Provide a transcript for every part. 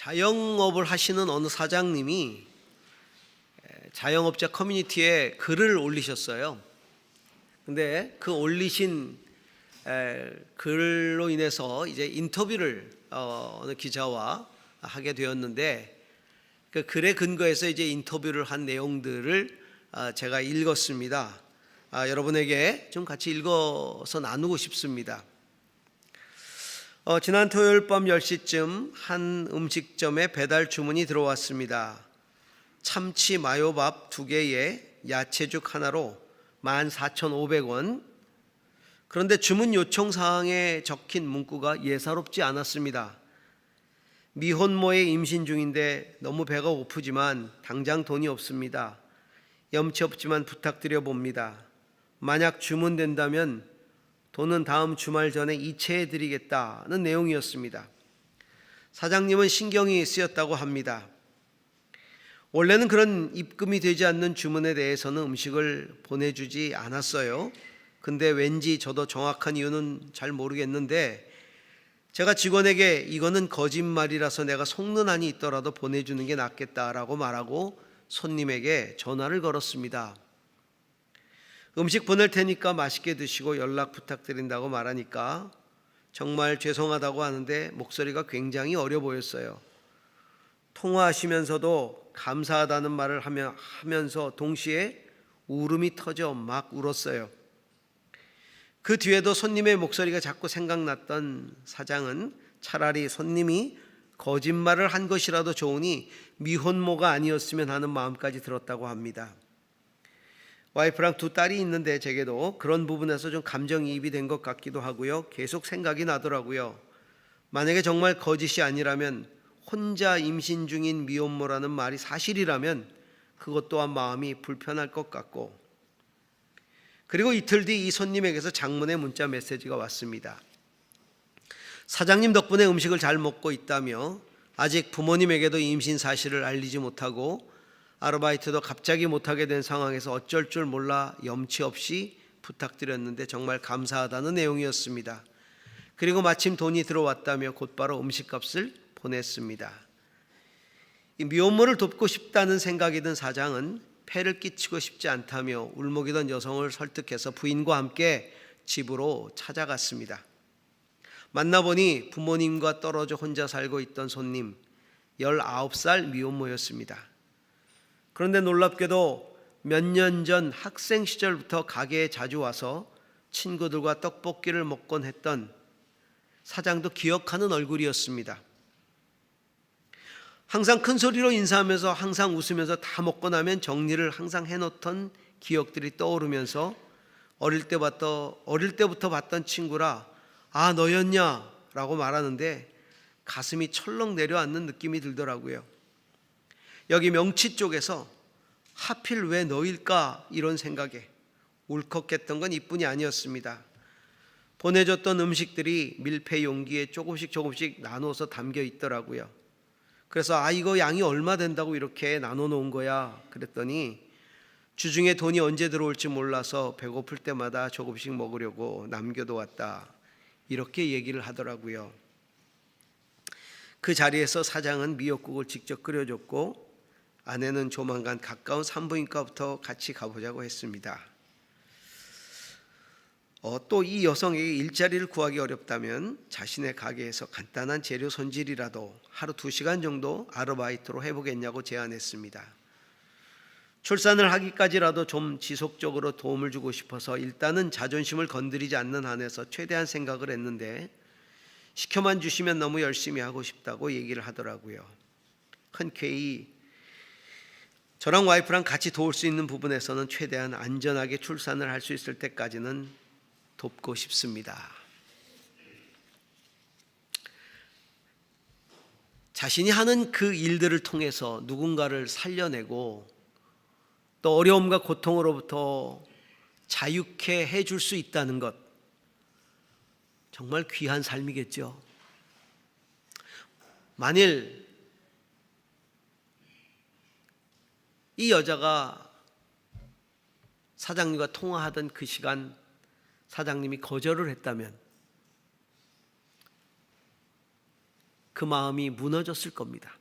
자영업을 하시는 어느 사장님이 자영업자 커뮤니티에 글을 올리셨어요. 근데 그 올리신 글로 인해서 이제 인터뷰를 어느 기자와 하게 되었는데, 그 글에 근거해서 이제 인터뷰를 한 내용들을 제가 읽었습니다. 여러분에게 좀 같이 읽어서 나누고 싶습니다. 지난 토요일 밤 10시쯤 한 음식점에 배달 주문이 들어왔습니다. 참치 마요밥 2개에 야채죽 하나로 14,500원. 그런데 주문 요청 사항에 적힌 문구가 예사롭지 않았습니다. 미혼모의 임신 중인데 너무 배가 고프지만 당장 돈이 없습니다. 염치 없지만 부탁드려 봅니다. 만약 주문된다면 돈은 다음 주말 전에 이체해 드리겠다는 내용이었습니다. 사장님은 신경이 쓰였다고 합니다. 원래는 그런 입금이 되지 않는 주문에 대해서는 음식을 보내주지 않았어요. 근데 왠지 저도 정확한 이유는 잘 모르겠는데 제가 직원에게 이거는 거짓말이라서 내가 속는 한이 있더라도 보내주는 게 낫겠다라고 말하고 손님에게 전화를 걸었습니다. 음식 보낼 테니까 맛있게 드시고 연락 부탁드린다고 말하니까 정말 죄송하다고 하는데 목소리가 굉장히 어려 보였어요. 통화하시면서도 감사하다는 말을 하면서 동시에 울음이 터져 막 울었어요. 그 뒤에도 손님의 목소리가 자꾸 생각났던 사장은 차라리 손님이 거짓말을 한 것이라도 좋으니 미혼모가 아니었으면 하는 마음까지 들었다고 합니다. 와이프랑 2딸이 있는데 제게도 그런 부분에서 좀 감정이입이 된 것 같기도 하고요. 계속 생각이 나더라고요. 만약에 정말 거짓이 아니라면, 혼자 임신 중인 미혼모라는 말이 사실이라면 그것 또한 마음이 불편할 것 같고, 그리고 이틀 뒤 이 손님에게서 장문의 문자 메시지가 왔습니다. 사장님 덕분에 음식을 잘 먹고 있다며 아직 부모님에게도 임신 사실을 알리지 못하고 아르바이트도 갑자기 못하게 된 상황에서 어쩔 줄 몰라 염치 없이 부탁드렸는데 정말 감사하다는 내용이었습니다. 그리고 마침 돈이 들어왔다며 곧바로 음식값을 보냈습니다. 이 미혼모를 돕고 싶다는 생각이 든 사장은 폐를 끼치고 싶지 않다며 울먹이던 여성을 설득해서 부인과 함께 집으로 찾아갔습니다. 만나보니 부모님과 떨어져 혼자 살고 있던 손님 19살 미혼모였습니다. 그런데 놀랍게도 몇 년 전 학생 시절부터 가게에 자주 와서 친구들과 떡볶이를 먹곤 했던 사장도 기억하는 얼굴이었습니다. 항상 큰 소리로 인사하면서 항상 웃으면서 다 먹고 나면 정리를 항상 해놓던 기억들이 떠오르면서 어릴 때부터 봤던 친구라 아 너였냐 라고 말하는데 가슴이 철렁 내려앉는 느낌이 들더라고요. 여기 명치 쪽에서 하필 왜 너일까 이런 생각에 울컥했던 건 이뿐이 아니었습니다. 보내줬던 음식들이 밀폐 용기에 조금씩 나눠서 담겨 있더라고요. 그래서 이거 양이 얼마 된다고 이렇게 나눠 놓은 거야 그랬더니 주중에 돈이 언제 들어올지 몰라서 배고플 때마다 조금씩 먹으려고 남겨두었다 이렇게 얘기를 하더라고요. 그 자리에서 사장은 미역국을 직접 끓여줬고 아내는 조만간 가까운 산부인과부터 같이 가보자고 했습니다. 또 이 여성에게 일자리를 구하기 어렵다면 자신의 가게에서 간단한 재료 손질이라도 하루 2시간 정도 아르바이트로 해보겠냐고 제안했습니다. 출산을 하기까지라도 좀 지속적으로 도움을 주고 싶어서 일단은 자존심을 건드리지 않는 한에서 최대한 생각을 했는데 시켜만 주시면 너무 열심히 하고 싶다고 얘기를 하더라고요. 흔쾌히 저랑 와이프랑 같이 도울 수 있는 부분에서는 최대한 안전하게 출산을 할 수 있을 때까지는 돕고 싶습니다. 자신이 하는 그 일들을 통해서 누군가를 살려내고 또 어려움과 고통으로부터 자유케 해줄 수 있다는 것, 정말 귀한 삶이겠죠. 만일 이 여자가 사장님과 통화하던 그 시간 사장님이 거절을 했다면 그 마음이 무너졌을 겁니다.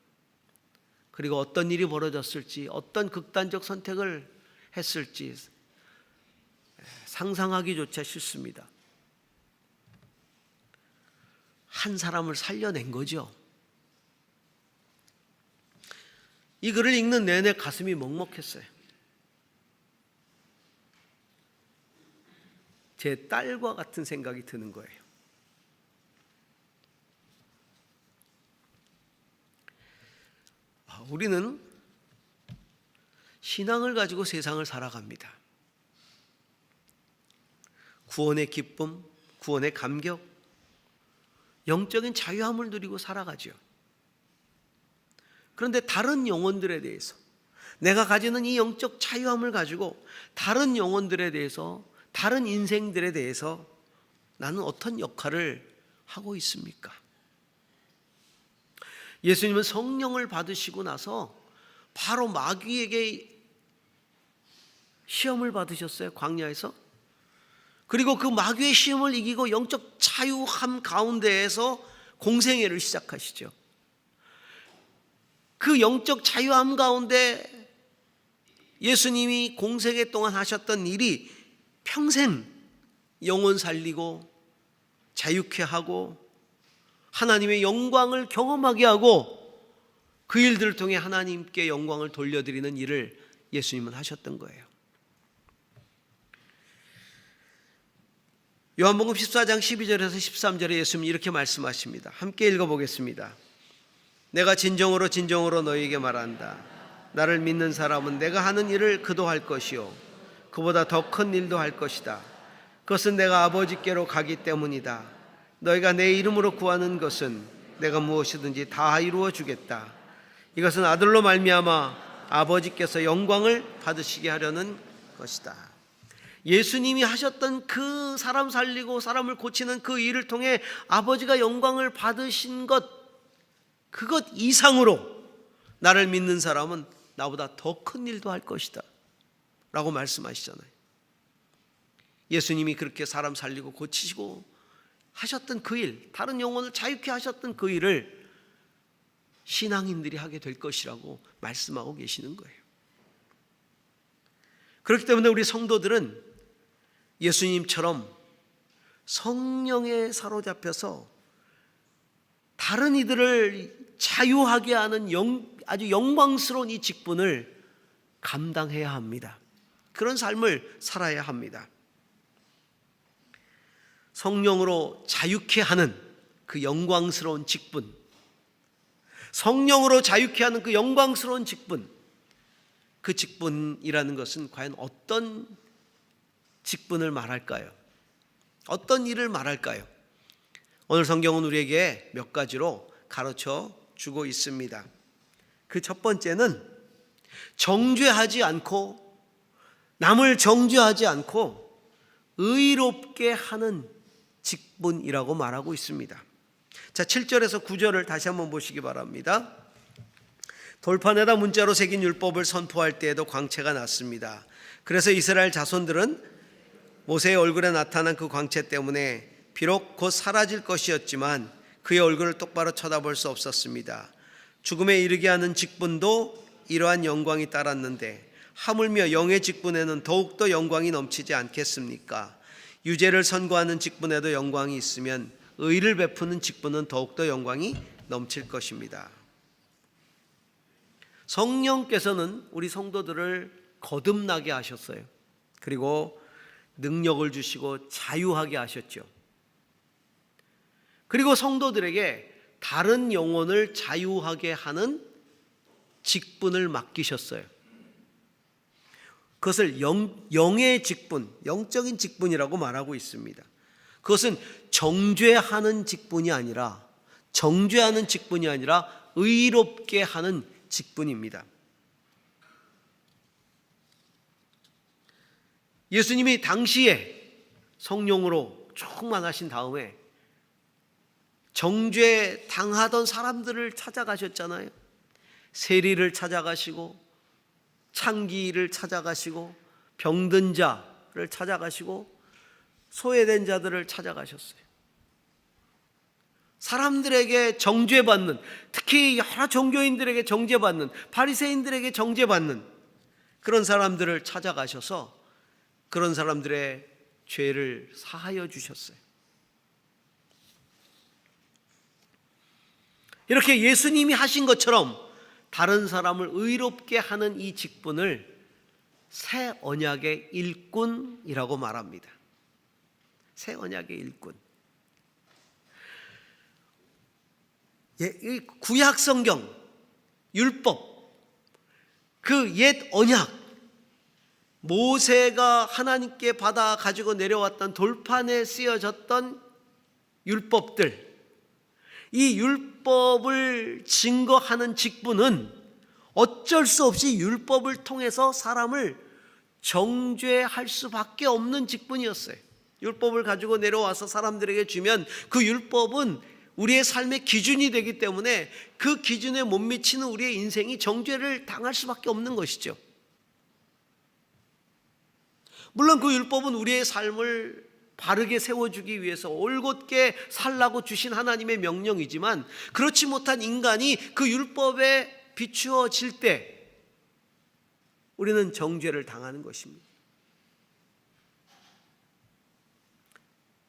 그리고 어떤 일이 벌어졌을지, 어떤 극단적 선택을 했을지 상상하기조차 싫습니다. 한 사람을 살려낸 거죠. 이 글을 읽는 내내 가슴이 먹먹했어요. 제 딸과 같은 생각이 드는 거예요. 우리는 신앙을 가지고 세상을 살아갑니다. 구원의 기쁨, 구원의 감격, 영적인 자유함을 누리고 살아가죠. 그런데 다른 영혼들에 대해서, 내가 가지는 이 영적 자유함을 가지고 다른 영혼들에 대해서, 다른 인생들에 대해서 나는 어떤 역할을 하고 있습니까? 예수님은 성령을 받으시고 나서 바로 마귀에게 시험을 받으셨어요, 광야에서. 그리고 그 마귀의 시험을 이기고 영적 자유함 가운데에서 공생애를 시작하시죠. 그 영적 자유함 가운데 예수님이 공생애 동안 하셨던 일이 평생 영혼 살리고 자유케 하고 하나님의 영광을 경험하게 하고 그 일들을 통해 하나님께 영광을 돌려드리는 일을 예수님은 하셨던 거예요. 요한복음 14장 12절에서 13절에 예수님이 이렇게 말씀하십니다. 함께 읽어보겠습니다. 내가 진정으로 진정으로 너희에게 말한다. 나를 믿는 사람은 내가 하는 일을 그도 할 것이요 그보다 더 큰 일도 할 것이다. 그것은 내가 아버지께로 가기 때문이다. 너희가 내 이름으로 구하는 것은 내가 무엇이든지 다 이루어 주겠다. 이것은 아들로 말미암아 아버지께서 영광을 받으시게 하려는 것이다. 예수님이 하셨던 그 사람 살리고 사람을 고치는 그 일을 통해 아버지가 영광을 받으신 것, 그것 이상으로 나를 믿는 사람은 나보다 더 큰 일도 할 것이다 라고 말씀하시잖아요. 예수님이 그렇게 사람 살리고 고치시고 하셨던 그 일, 다른 영혼을 자유케 하셨던 그 일을 신앙인들이 하게 될 것이라고 말씀하고 계시는 거예요. 그렇기 때문에 우리 성도들은 예수님처럼 성령에 사로잡혀서 다른 이들을 자유하게 하는 아주 영광스러운 이 직분을 감당해야 합니다. 그런 삶을 살아야 합니다. 성령으로 자유케 하는 그 영광스러운 직분, 성령으로 자유케 하는 그 영광스러운 직분, 그 직분이라는 것은 과연 어떤 직분을 말할까요? 어떤 일을 말할까요? 오늘 성경은 우리에게 몇 가지로 가르쳐 주고 있습니다. 그 첫 번째는 정죄하지 않고, 남을 정죄하지 않고 의롭게 하는 직분이라고 말하고 있습니다. 자, 7절에서 9절을 다시 한번 보시기 바랍니다. 돌판에다 문자로 새긴 율법을 선포할 때에도 광채가 났습니다. 그래서 이스라엘 자손들은 모세의 얼굴에 나타난 그 광채 때문에 비록 곧 사라질 것이었지만 그의 얼굴을 똑바로 쳐다볼 수 없었습니다. 죽음에 이르게 하는 직분도 이러한 영광이 따랐는데 하물며 영의 직분에는 더욱더 영광이 넘치지 않겠습니까? 유죄를 선고하는 직분에도 영광이 있으면 의를 베푸는 직분은 더욱더 영광이 넘칠 것입니다. 성령께서는 우리 성도들을 거듭나게 하셨어요. 그리고 능력을 주시고 자유하게 하셨죠. 그리고 성도들에게 다른 영혼을 자유하게 하는 직분을 맡기셨어요. 그것을 영의 직분, 영적인 직분이라고 말하고 있습니다. 그것은 정죄하는 직분이 아니라 의롭게 하는 직분입니다. 예수님이 당시에 성령으로 충만하신 다음에 정죄 당하던 사람들을 찾아가셨잖아요. 세리를 찾아가시고 창기를 찾아가시고 병든 자를 찾아가시고 소외된 자들을 찾아가셨어요. 사람들에게 정죄받는, 특히 여러 종교인들에게 정죄받는, 바리새인들에게 정죄받는 그런 사람들을 찾아가셔서 그런 사람들의 죄를 사하여 주셨어요. 이렇게 예수님이 하신 것처럼 다른 사람을 의롭게 하는 이 직분을 새 언약의 일꾼이라고 말합니다. 새 언약의 일꾼. 구약 성경, 율법, 그 옛 언약, 모세가 하나님께 받아 가지고 내려왔던 돌판에 쓰여졌던 율법들, 이 율법을 증거하는 직분은 어쩔 수 없이 율법을 통해서 사람을 정죄할 수밖에 없는 직분이었어요. 율법을 가지고 내려와서 사람들에게 주면 그 율법은 우리의 삶의 기준이 되기 때문에 그 기준에 못 미치는 우리의 인생이 정죄를 당할 수밖에 없는 것이죠. 물론 그 율법은 우리의 삶을 바르게 세워주기 위해서 올곧게 살라고 주신 하나님의 명령이지만, 그렇지 못한 인간이 그 율법에 비추어질 때 우리는 정죄를 당하는 것입니다.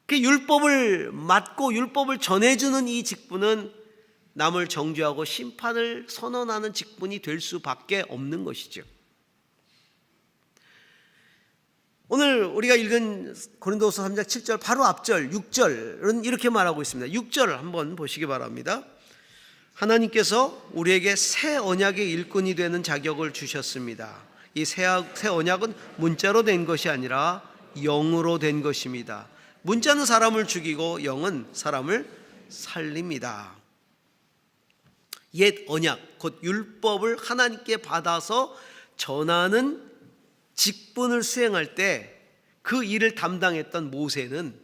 그 율법을 맡고 율법을 전해주는 이 직분은 남을 정죄하고 심판을 선언하는 직분이 될 수밖에 없는 것이죠. 오늘 우리가 읽은 고린도서 3장 7절 바로 앞절 6절은 이렇게 말하고 있습니다. 6절 한번 보시기 바랍니다. 하나님께서 우리에게 새 언약의 일꾼이 되는 자격을 주셨습니다. 이 새 언약은 문자로 된 것이 아니라 영으로 된 것입니다. 문자는 사람을 죽이고 영은 사람을 살립니다. 옛 언약, 곧 율법을 하나님께 받아서 전하는 직분을 수행할 때 그 일을 담당했던 모세는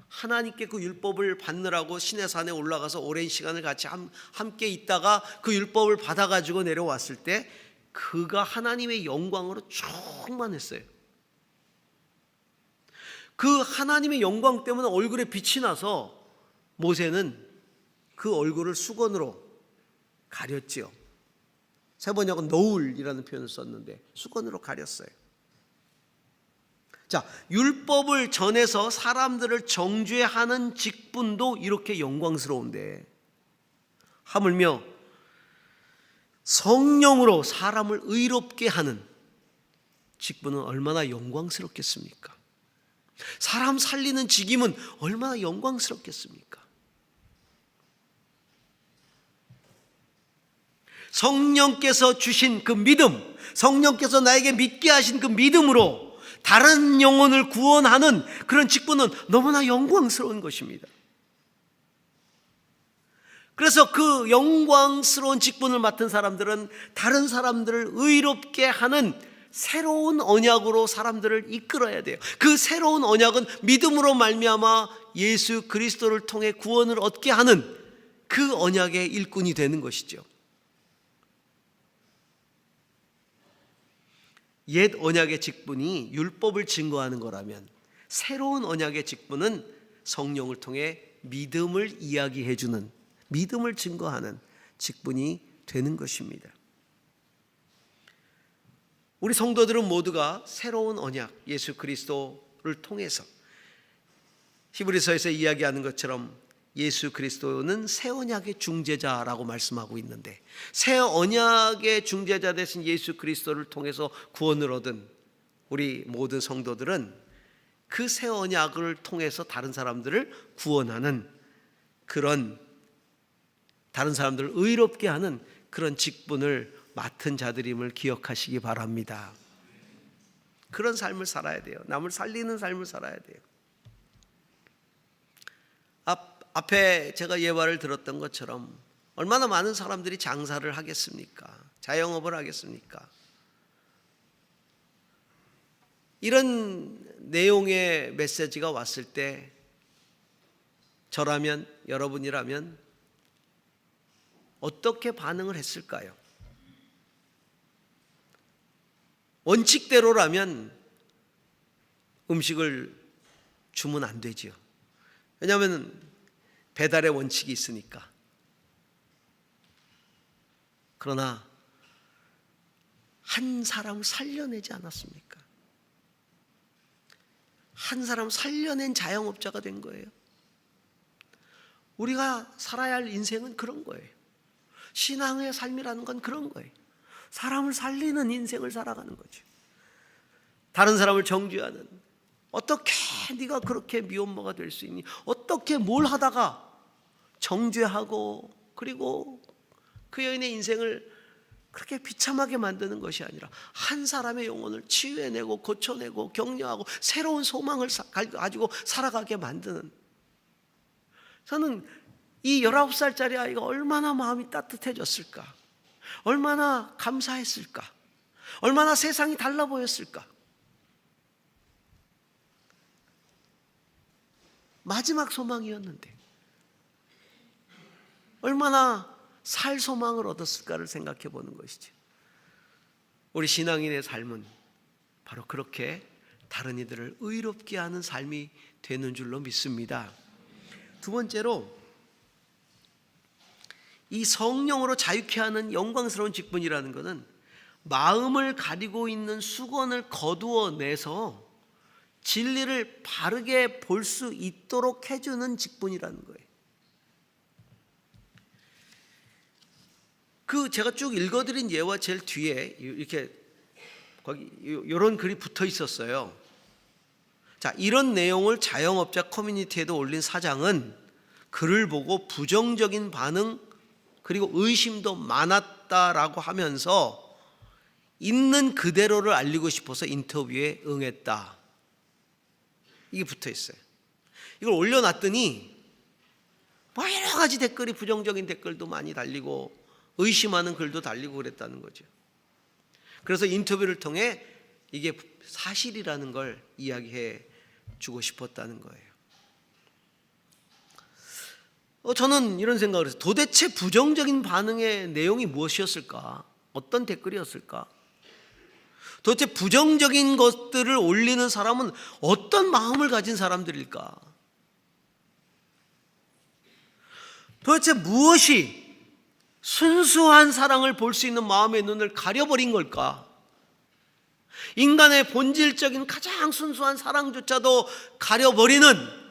하나님께 그 율법을 받느라고 시내산에 올라가서 오랜 시간을 같이 함께 있다가 그 율법을 받아가지고 내려왔을 때 그가 하나님의 영광으로 충만했어요. 그 하나님의 영광 때문에 얼굴에 빛이 나서 모세는 그 얼굴을 수건으로 가렸지요. 세 번역은 너울이라는 표현을 썼는데 수건으로 가렸어요. 자, 율법을 전해서 사람들을 정죄하는 직분도 이렇게 영광스러운데 하물며 성령으로 사람을 의롭게 하는 직분은 얼마나 영광스럽겠습니까? 사람 살리는 직임은 얼마나 영광스럽겠습니까? 성령께서 주신 그 믿음, 성령께서 나에게 믿게 하신 그 믿음으로 다른 영혼을 구원하는 그런 직분은 너무나 영광스러운 것입니다. 그래서 그 영광스러운 직분을 맡은 사람들은 다른 사람들을 의롭게 하는 새로운 언약으로 사람들을 이끌어야 돼요. 그 새로운 언약은 믿음으로 말미암아 예수 그리스도를 통해 구원을 얻게 하는 그 언약의 일꾼이 되는 것이죠. 옛 언약의 직분이 율법을 증거하는 거라면 새로운 언약의 직분은 성령을 통해 믿음을 이야기해 주는, 믿음을 증거하는 직분이 되는 것입니다. 우리 성도들은 모두가 새로운 언약 예수 그리스도를 통해서 히브리서에서 이야기하는 것처럼 예수 그리스도는 새 언약의 중재자라고 말씀하고 있는데, 새 언약의 중재자 되신 예수 그리스도를 통해서 구원을 얻은 우리 모든 성도들은 그 새 언약을 통해서 다른 사람들을 구원하는 그런, 다른 사람들을 의롭게 하는 그런 직분을 맡은 자들임을 기억하시기 바랍니다. 그런 삶을 살아야 돼요. 남을 살리는 삶을 살아야 돼요. 앞에 제가 예화를 들었던 것처럼 얼마나 많은 사람들이 장사를 하겠습니까? 자영업을 하겠습니까? 이런 내용의 메시지가 왔을 때 저라면, 여러분이라면 어떻게 반응을 했을까요? 원칙대로라면 음식을 주면 안 되지요. 왜냐하면 배달의 원칙이 있으니까. 그러나 한 사람을 살려내지 않았습니까? 한 사람 살려낸 자영업자가 된 거예요. 우리가 살아야 할 인생은 그런 거예요. 신앙의 삶이라는 건 그런 거예요. 사람을 살리는 인생을 살아가는 거죠. 다른 사람을 정죄하는, 어떻게 네가 그렇게 미혼모가 될 수 있니? 어떻게 뭘 하다가 정죄하고 그리고 그 여인의 인생을 그렇게 비참하게 만드는 것이 아니라 한 사람의 영혼을 치유해내고 고쳐내고 격려하고 새로운 소망을 가지고 살아가게 만드는, 저는 이 19살짜리 아이가 얼마나 마음이 따뜻해졌을까, 얼마나 감사했을까, 얼마나 세상이 달라 보였을까. 마지막 소망이었는데 얼마나 살 소망을 얻었을까를 생각해 보는 것이죠. 우리 신앙인의 삶은 바로 그렇게 다른 이들을 의롭게 하는 삶이 되는 줄로 믿습니다. 두 번째로, 이 성령으로 자유케 하는 영광스러운 직분이라는 것은 마음을 가리고 있는 수건을 거두어내서 진리를 바르게 볼 수 있도록 해주는 직분이라는 거예요. 제가 쭉 읽어드린 예와 제일 뒤에 이렇게 거기 이런 글이 붙어 있었어요. 자, 이런 내용을 자영업자 커뮤니티에도 올린 사장은 글을 보고 부정적인 반응 그리고 의심도 많았다라고 하면서 있는 그대로를 알리고 싶어서 인터뷰에 응했다. 이게 붙어 있어요. 이걸 올려놨더니 뭐 여러 가지 댓글이, 부정적인 댓글도 많이 달리고 의심하는 글도 달리고 그랬다는 거죠. 그래서 인터뷰를 통해 이게 사실이라는 걸 이야기해 주고 싶었다는 거예요. 저는 이런 생각을 했어요. 도대체 부정적인 반응의 내용이 무엇이었을까? 어떤 댓글이었을까? 도대체 부정적인 것들을 올리는 사람은 어떤 마음을 가진 사람들일까? 도대체 무엇이 순수한 사랑을 볼 수 있는 마음의 눈을 가려버린 걸까? 인간의 본질적인 가장 순수한 사랑조차도 가려버리는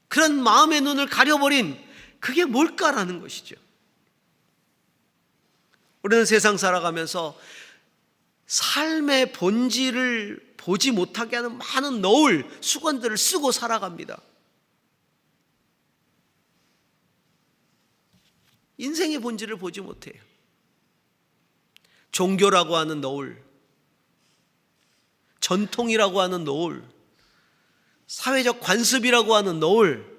그런 마음의 눈을 가려버린 그게 뭘까라는 것이죠. 우리는 세상 살아가면서 삶의 본질을 보지 못하게 하는 많은 너울, 수건들을 쓰고 살아갑니다. 인생의 본질을 보지 못해요. 종교라고 하는 너울, 전통이라고 하는 너울, 사회적 관습이라고 하는 너울,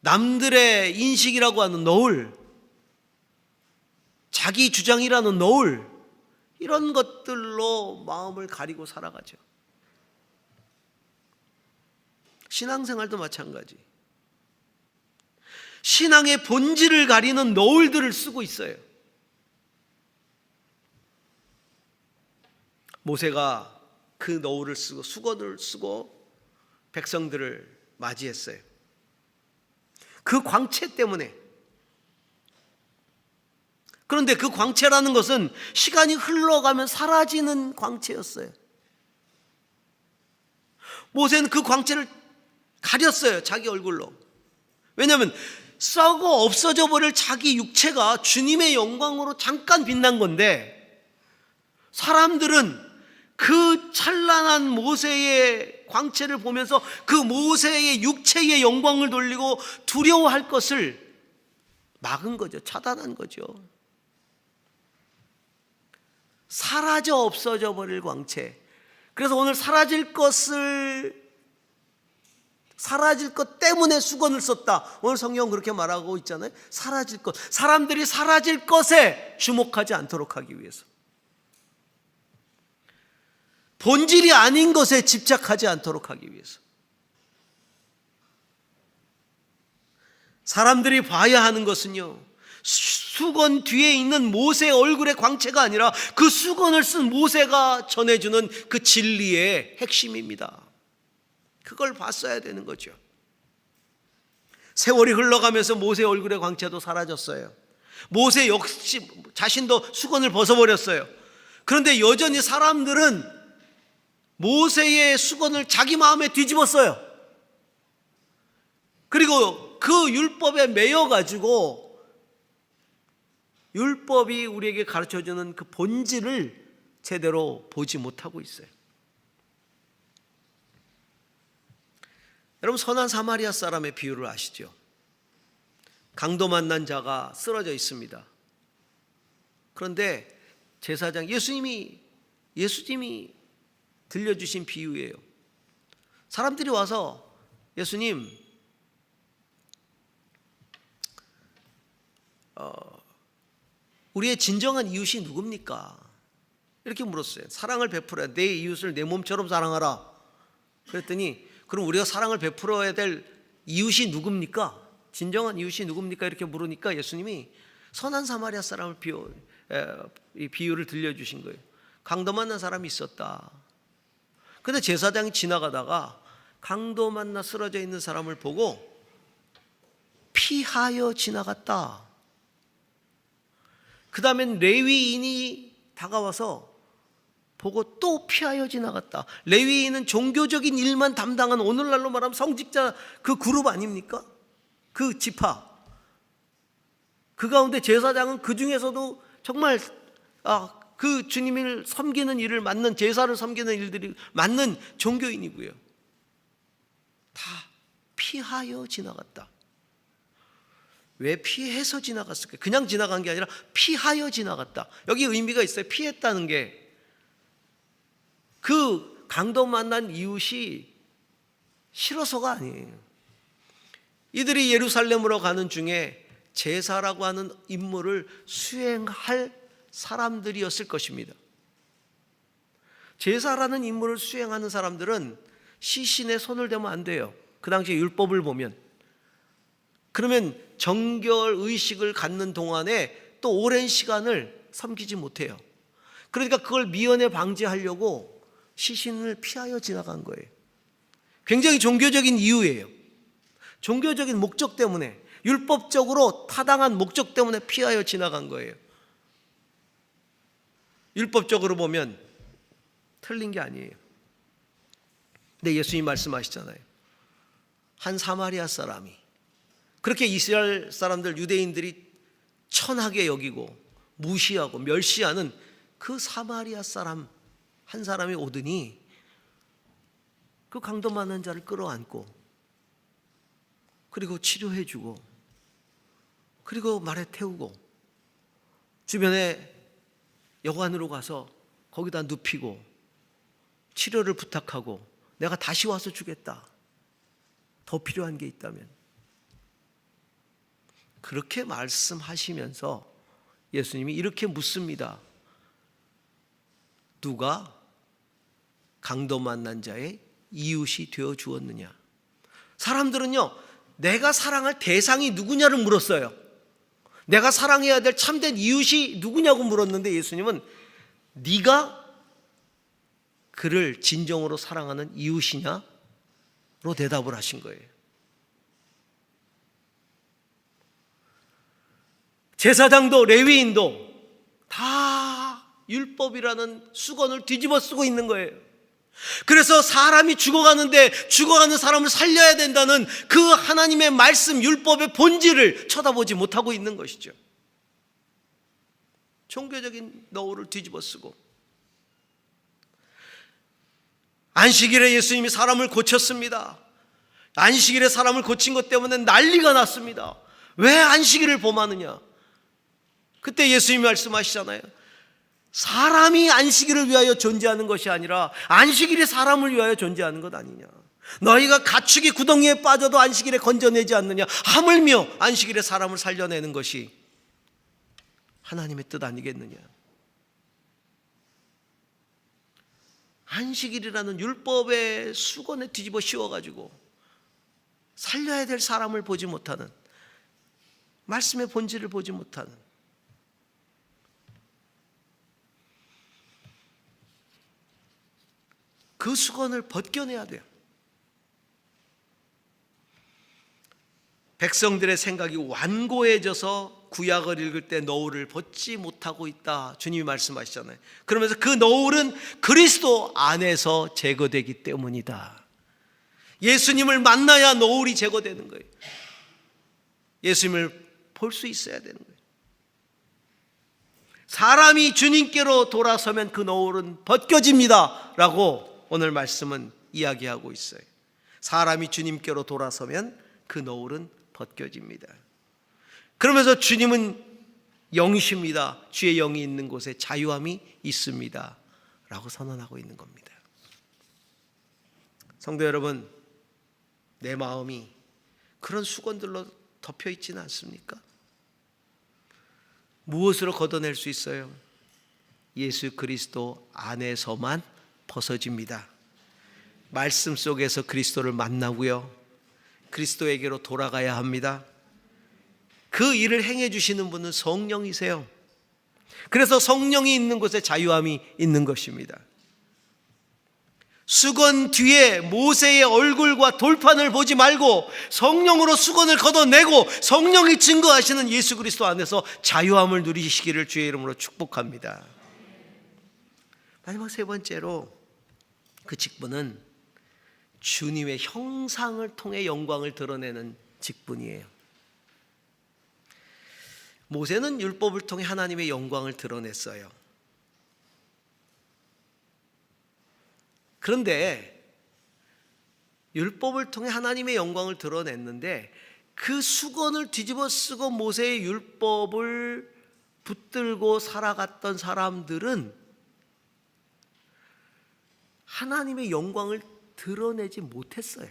남들의 인식이라고 하는 너울, 자기 주장이라는 너울, 이런 것들로 마음을 가리고 살아가죠. 신앙생활도 마찬가지. 신앙의 본질을 가리는 너울들을 쓰고 있어요. 모세가 그 너울을 쓰고 수건을 쓰고 백성들을 맞이했어요. 그 광채 때문에. 그런데 그 광채라는 것은 시간이 흘러가면 사라지는 광채였어요. 모세는 그 광채를 가렸어요, 자기 얼굴로. 왜냐하면 썩어 없어져 버릴 자기 육체가 주님의 영광으로 잠깐 빛난 건데, 사람들은 그 찬란한 모세의 광채를 보면서 그 모세의 육체의 영광을 돌리고 두려워할 것을 막은 거죠. 차단한 거죠. 사라져 없어져 버릴 광채. 그래서 오늘 사라질 것 때문에 수건을 썼다. 오늘 성경 그렇게 말하고 있잖아요. 사라질 것. 사람들이 사라질 것에 주목하지 않도록 하기 위해서. 본질이 아닌 것에 집착하지 않도록 하기 위해서. 사람들이 봐야 하는 것은요, 수건 뒤에 있는 모세의 얼굴의 광채가 아니라 그 수건을 쓴 모세가 전해주는 그 진리의 핵심입니다. 그걸 봤어야 되는 거죠. 세월이 흘러가면서 모세 얼굴의 광채도 사라졌어요. 모세 역시 자신도 수건을 벗어버렸어요. 그런데 여전히 사람들은 모세의 수건을 자기 마음에 뒤집었어요. 그리고 그 율법에 매여가지고 율법이 우리에게 가르쳐주는 그 본질을 제대로 보지 못하고 있어요. 여러분, 선한 사마리아 사람의 비유를 아시죠? 강도 만난 자가 쓰러져 있습니다. 그런데 제사장 예수님이 들려주신 비유예요. 사람들이 와서 예수님, 우리의 진정한 이웃이 누굽니까? 이렇게 물었어요. 사랑을 베풀어야 내 이웃을 내 몸처럼 사랑하라. 그랬더니 그럼 우리가 사랑을 베풀어야 될 이웃이 누굽니까? 진정한 이웃이 누굽니까? 이렇게 물으니까 예수님이 선한 사마리아 사람을 이 비유를 들려주신 거예요. 강도 만난 사람이 있었다. 근데 제사장이 지나가다가 강도 만나 쓰러져 있는 사람을 보고 피하여 지나갔다. 그 다음엔 레위인이 다가와서 보고 또 피하여 지나갔다. 레위인은 종교적인 일만 담당한, 오늘날로 말하면 성직자 그 그룹 아닙니까? 그 지파. 그 가운데 제사장은 그 중에서도 정말 그 주님을 섬기는 일을 맡는, 제사를 섬기는 일들이 맡는 종교인이고요. 다 피하여 지나갔다. 왜 피해서 지나갔을까요? 그냥 지나간 게 아니라 피하여 지나갔다. 여기 의미가 있어요. 피했다는 게 그 강도 만난 이웃이 싫어서가 아니에요. 이들이 예루살렘으로 가는 중에 제사라고 하는 임무를 수행할 사람들이었을 것입니다. 제사라는 임무를 수행하는 사람들은 시신에 손을 대면 안 돼요. 그 당시 율법을 보면. 그러면 정결 의식을 갖는 동안에 또 오랜 시간을 섬기지 못해요. 그러니까 그걸 미연에 방지하려고 시신을 피하여 지나간 거예요. 굉장히 종교적인 이유예요. 종교적인 목적 때문에, 율법적으로 타당한 목적 때문에 피하여 지나간 거예요. 율법적으로 보면 틀린 게 아니에요. 근데 예수님이 말씀하시잖아요. 한 사마리아 사람이, 그렇게 이스라엘 사람들, 유대인들이 천하게 여기고 무시하고 멸시하는 그 사마리아 사람 한 사람이 오더니 그 강도 많은 자를 끌어안고 그리고 치료해주고 그리고 말에 태우고 주변에 여관으로 가서 거기다 눕히고 치료를 부탁하고 내가 다시 와서 주겠다. 더 필요한 게 있다면. 그렇게 말씀하시면서 예수님이 이렇게 묻습니다. 누가 강도 만난 자의 이웃이 되어 주었느냐? 사람들은요, 내가 사랑할 대상이 누구냐를 물었어요. 내가 사랑해야 될 참된 이웃이 누구냐고 물었는데 예수님은 네가 그를 진정으로 사랑하는 이웃이냐로 대답을 하신 거예요. 제사장도 레위인도 다 율법이라는 수건을 뒤집어 쓰고 있는 거예요. 그래서 사람이 죽어가는데 죽어가는 사람을 살려야 된다는 그 하나님의 말씀, 율법의 본질을 쳐다보지 못하고 있는 것이죠. 종교적인 너울을 뒤집어 쓰고. 안식일에 예수님이 사람을 고쳤습니다. 안식일에 사람을 고친 것 때문에 난리가 났습니다. 왜 안식일을 범하느냐? 그때 예수님이 말씀하시잖아요. 사람이 안식일을 위하여 존재하는 것이 아니라 안식일이 사람을 위하여 존재하는 것 아니냐. 너희가 가축이 구덩이에 빠져도 안식일에 건져내지 않느냐. 하물며 안식일에 사람을 살려내는 것이 하나님의 뜻 아니겠느냐. 안식일이라는 율법의 수건에 뒤집어 씌워가지고 살려야 될 사람을 보지 못하는, 말씀의 본질을 보지 못하는, 그 수건을 벗겨내야 돼요. 백성들의 생각이 완고해져서 구약을 읽을 때 너울을 벗지 못하고 있다, 주님이 말씀하시잖아요. 그러면서 그 너울은 그리스도 안에서 제거되기 때문이다. 예수님을 만나야 너울이 제거되는 거예요. 예수님을 볼 수 있어야 되는 거예요. 사람이 주님께로 돌아서면 그 너울은 벗겨집니다 라고 오늘 말씀은 이야기하고 있어요. 사람이 주님께로 돌아서면 그 너울은 벗겨집니다. 그러면서 주님은 영이십니다. 주의 영이 있는 곳에 자유함이 있습니다 라고 선언하고 있는 겁니다. 성도 여러분, 내 마음이 그런 수건들로 덮여 있지는 않습니까? 무엇으로 걷어낼 수 있어요? 예수 그리스도 안에서만 벗어집니다. 말씀 속에서 그리스도를 만나고요, 그리스도에게로 돌아가야 합니다. 그 일을 행해 주시는 분은 성령이세요. 그래서 성령이 있는 곳에 자유함이 있는 것입니다. 수건 뒤에 모세의 얼굴과 돌판을 보지 말고 성령으로 수건을 걷어내고 성령이 증거하시는 예수 그리스도 안에서 자유함을 누리시기를 주의 이름으로 축복합니다. 마지막 세 번째로, 그 직분은 주님의 형상을 통해 영광을 드러내는 직분이에요. 모세는 율법을 통해 하나님의 영광을 드러냈어요. 그런데 율법을 통해 하나님의 영광을 드러냈는데 그 수건을 뒤집어 쓰고 모세의 율법을 붙들고 살아갔던 사람들은 하나님의 영광을 드러내지 못했어요.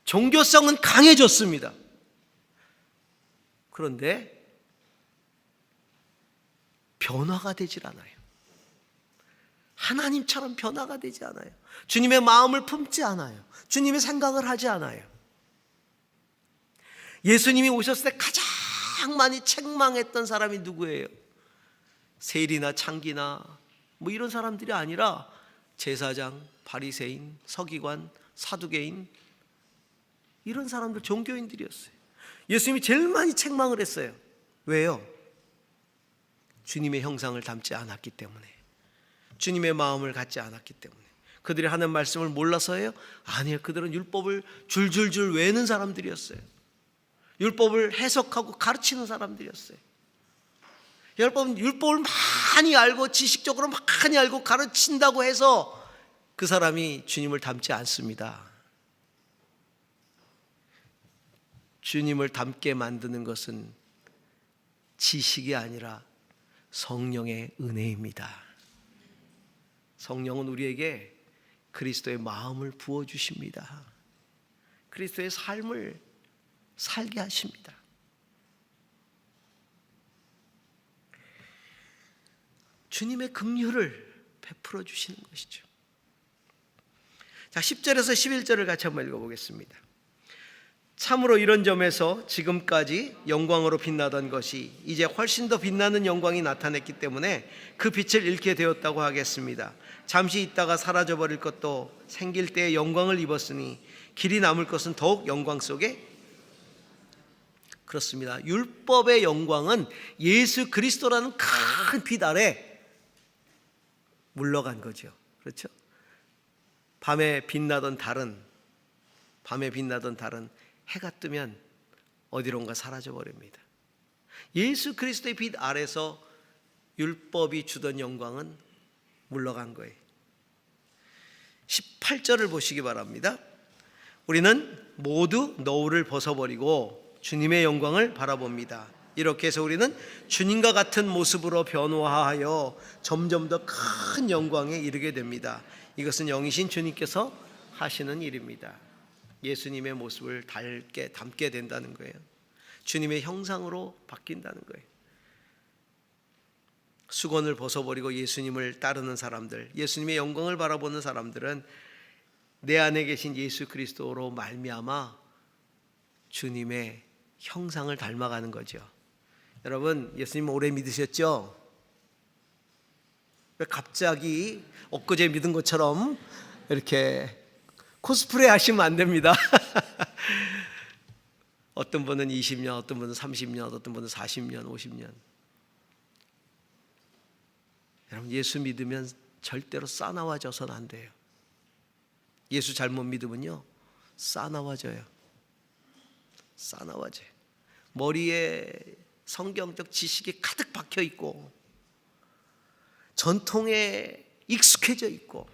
종교성은 강해졌습니다. 그런데 변화가 되질 않아요. 하나님처럼 변화가 되지 않아요. 주님의 마음을 품지 않아요. 주님의 생각을 하지 않아요. 예수님이 오셨을 때 가장 많이 책망했던 사람이 누구예요? 세리나 창기나 뭐 이런 사람들이 아니라 제사장, 바리새인, 서기관, 사두개인, 이런 사람들, 종교인들이었어요. 예수님이 제일 많이 책망을 했어요. 왜요? 주님의 형상을 담지 않았기 때문에, 주님의 마음을 갖지 않았기 때문에. 그들이 하는 말씀을 몰라서예요? 아니에요. 그들은 율법을 줄줄줄 외는 사람들이었어요. 율법을 해석하고 가르치는 사람들이었어요. 여러분, 율법을 많이 알고 지식적으로 많이 알고 가르친다고 해서 그 사람이 주님을 닮지 않습니다. 주님을 닮게 만드는 것은 지식이 아니라 성령의 은혜입니다. 성령은 우리에게 그리스도의 마음을 부어주십니다. 그리스도의 삶을 살게 하십니다. 주님의 긍휼을 베풀어 주시는 것이죠. 자, 10절에서 11절을 같이 한번 읽어보겠습니다. 참으로 이런 점에서 지금까지 영광으로 빛나던 것이 이제 훨씬 더 빛나는 영광이 나타났기 때문에 그 빛을 잃게 되었다고 하겠습니다. 잠시 있다가 사라져버릴 것도 생길 때의 영광을 입었으니 길이 남을 것은 더욱 영광 속에. 그렇습니다. 율법의 영광은 예수 그리스도라는 큰 빛 아래 물러간 거죠. 그렇죠? 밤에 빛나던 달은 해가 뜨면 어디론가 사라져 버립니다. 예수 그리스도의 빛 아래서 율법이 주던 영광은 물러간 거예요. 18절을 보시기 바랍니다. 우리는 모두 너울을 벗어버리고 주님의 영광을 바라봅니다. 이렇게 해서 우리는 주님과 같은 모습으로 변화하여 점점 더 큰 영광에 이르게 됩니다. 이것은 영이신 주님께서 하시는 일입니다. 예수님의 모습을 담게 된다는 거예요. 주님의 형상으로 바뀐다는 거예요. 수건을 벗어버리고 예수님을 따르는 사람들, 예수님의 영광을 바라보는 사람들은 내 안에 계신 예수 그리스도로 말미암아 주님의 형상을 닮아가는 거죠. 여러분, 예수님 오래 믿으셨죠? 왜 갑자기 엊그제 믿은 것처럼 이렇게 코스프레 하시면 안 됩니다. 어떤 분은 20년, 어떤 분은 30년, 어떤 분은 40년, 50년. 여러분, 예수 믿으면 절대로 싸나워져서는 안 돼요. 예수 잘못 믿으면요, 싸나워져요. 싸나워져요. 머리에 성경적 지식이 가득 박혀 있고, 전통에 익숙해져 있고,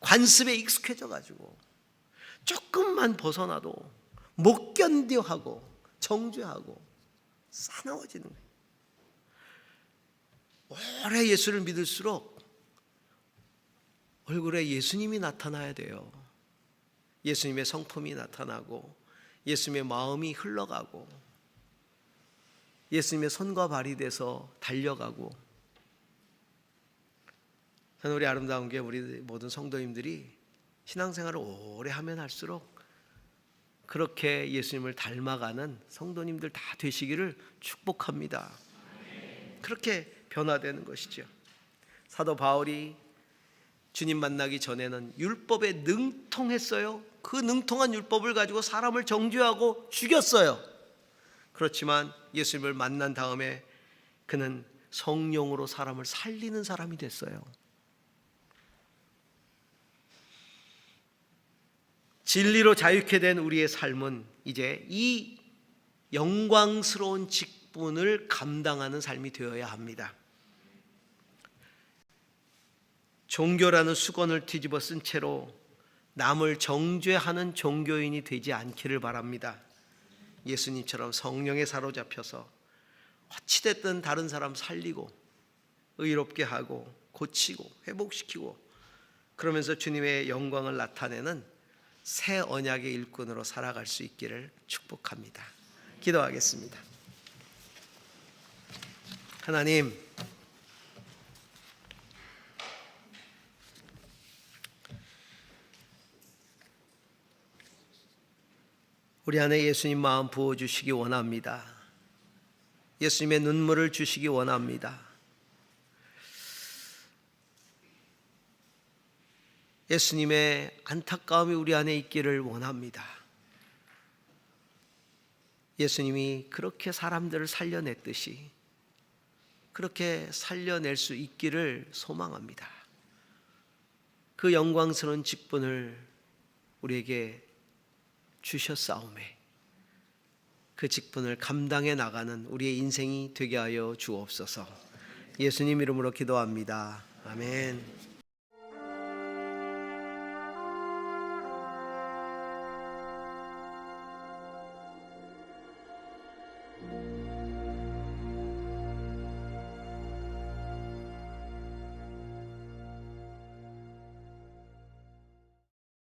관습에 익숙해져 가지고 조금만 벗어나도 못 견뎌하고 정죄하고 싸나워지는 거예요. 오래 예수를 믿을수록 얼굴에 예수님이 나타나야 돼요. 예수님의 성품이 나타나고, 예수님의 마음이 흘러가고, 예수님의 손과 발이 돼서 달려가고. 저는 우리 아름다운 게 우리 모든 성도님들이 신앙생활을 오래 하면 할수록 그렇게 예수님을 닮아가는 성도님들 다 되시기를 축복합니다. 그렇게 변화되는 것이죠. 사도 바울이 주님 만나기 전에는 율법에 능통했어요. 그 능통한 율법을 가지고 사람을 정죄하고 죽였어요. 그렇지만 예수님을 만난 다음에 그는 성령으로 사람을 살리는 사람이 됐어요. 진리로 자유케 된 우리의 삶은 이제 이 영광스러운 직분을 감당하는 삶이 되어야 합니다. 종교라는 수건을 뒤집어 쓴 채로 남을 정죄하는 종교인이 되지 않기를 바랍니다. 예수님처럼 성령에 사로잡혀서 어찌됐든 다른 사람 살리고 의롭게 하고 고치고 회복시키고, 그러면서 주님의 영광을 나타내는 새 언약의 일꾼으로 살아갈 수 있기를 축복합니다. 기도하겠습니다. 하나님, 우리 안에 예수님 마음 부어주시기 원합니다. 예수님의 눈물을 주시기 원합니다. 예수님의 안타까움이 우리 안에 있기를 원합니다. 예수님이 그렇게 사람들을 살려냈듯이 그렇게 살려낼 수 있기를 소망합니다. 그 영광스러운 직분을 우리에게 주셨사오매 그 직분을 감당해 나가는 우리의 인생이 되게 하여 주옵소서. 예수님 이름으로 기도합니다. 아멘.